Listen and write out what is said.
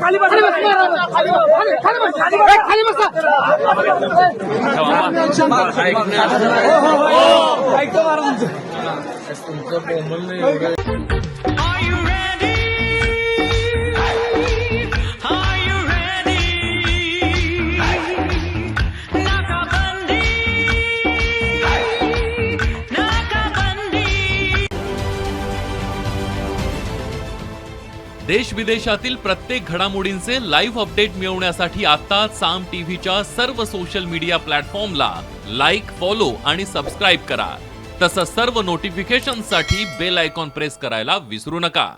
खाली बस खाली बस देश विदेशातील प्रत्येक घडामोडींचे लाईव्ह अपडेट मिळवण्यासाठी आता साम टीव्हीच्या सर्व सोशल मीडिया प्लॅटफॉर्मला लाईक, फॉलो आणि सबस्क्राईब करा. तसंच सर्व नोटिफिकेशनसाठी बेल आयकॉन प्रेस करायला विसरू नका.